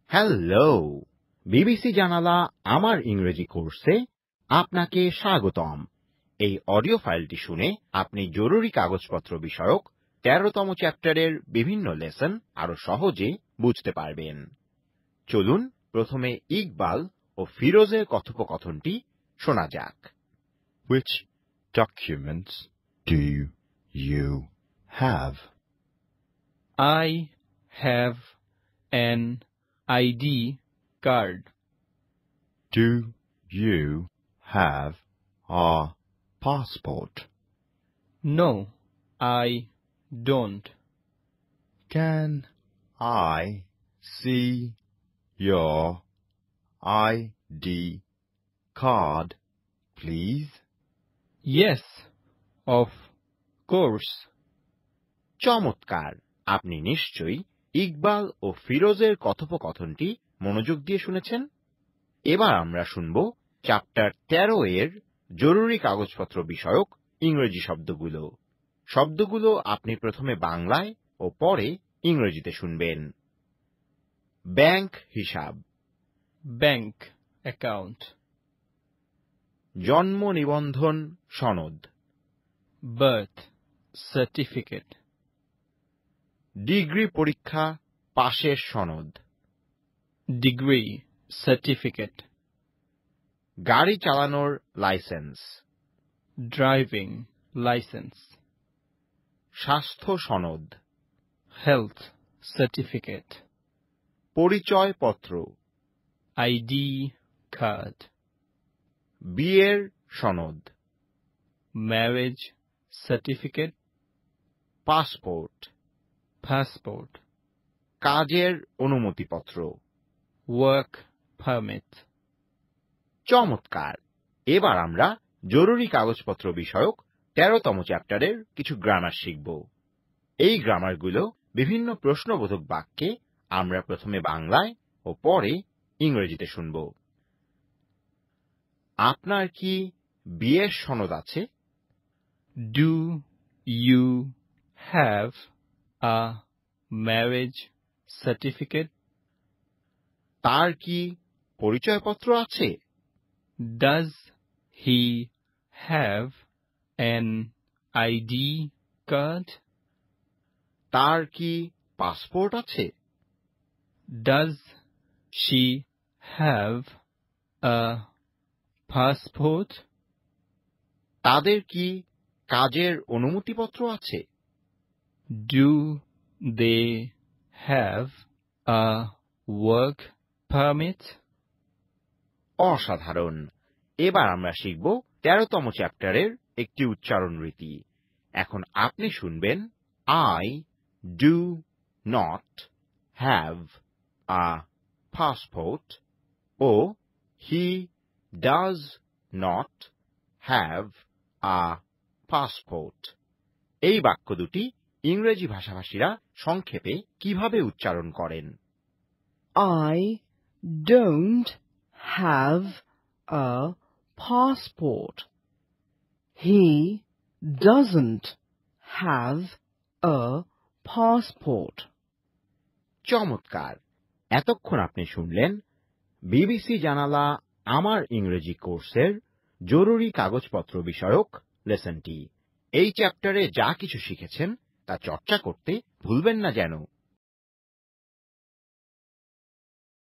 Hello, BBC জানালা আমার ইংরেজি কোর্সে আপনাকে স্বাগতম। এই অডিও ফাইলটি শুনে আপনি জরুরি কাগজপত্র বিষয়ক 13তম চ্যাপ্টারের বিভিন্ন লেসন আরো সহজে বুঝতে পারবেন। চলুন প্রথমে ইকবাল ও ফিরোজের কথোপকথনটি শোনা যাক। Which documents do you have? I have an ID card. Do you have a passport? No, I don't. Can I see your ID card, please? Yes, of course. চমৎকার! আপনি নিশ্চয়ই ইকবাল ও ফিরোজের কথোপকথনটি মনোযোগ দিয়ে শুনেছেন। এবার আমরা শুনব চ্যাপ্টার 13 এর জরুরি কাগজপত্র বিষয়ক ইংরেজি শব্দগুলো। শব্দগুলো আপনি প্রথমে বাংলায় ও পরে ইংরেজিতে শুনবেন। ব্যাংক হিসাব, Bank account. জন্ম নিবন্ধন সনদ, Birth certificate. ডিগ্রি পরীক্ষা পাশের সনদ, Degree certificate. গাড়ি চালানোর লাইসেন্স, Driving license. স্বাস্থ্য সনদ, Health certificate. পরিচয়পত্র, ID card. বিয়ের সনদ, Marriage certificate. Passport, Passport. কাজের অনুমতিপত্র। Work permit. চমৎকার! এবার আমরা জরুরি কাগজপত্র বিষয়ক 13তম চ্যাপ্টারের কিছু গ্রামার শিখব। এই গ্রামারগুলো বিভিন্ন প্রশ্নবোধক বাক্যে আমরা প্রথমে বাংলায় ও পরে ইংরেজিতে শুনব। আপনার কি বিয়ের সনদ আছে? Do you have a marriage certificate? তার কি পরিচয়পত্র আছে? Does he have an ID card? তার কি পাসপোর্ট আছে? Does she have a passport? তাদের কি কাজের অনুমতিপত্র আছে? Do they have a work permit? অসাধারণ! এবার আমরা শিখব 13তম চ্যাপ্টারের একটি উচ্চারণ রীতি। এখন আপনি শুনবেন I do not have a passport O he does not have a passport। এই বাক্য দুটি ইংরেজি ভাষাভাষীরা সংক্ষেপে কিভাবে উচ্চারণ করেন? I don't have a passport. He doesn't have a passport. চমৎকার! এতক্ষণ আপনি শুনলেন বিবিসি জানালা আমার ইংরেজি কোর্সের জরুরি কাগজপত্র বিষয়ক লেসনটি। এই চ্যাপ্টারে যা কিছু শিখেছেন তা চর্চা করতে ভুলবেন না যেন।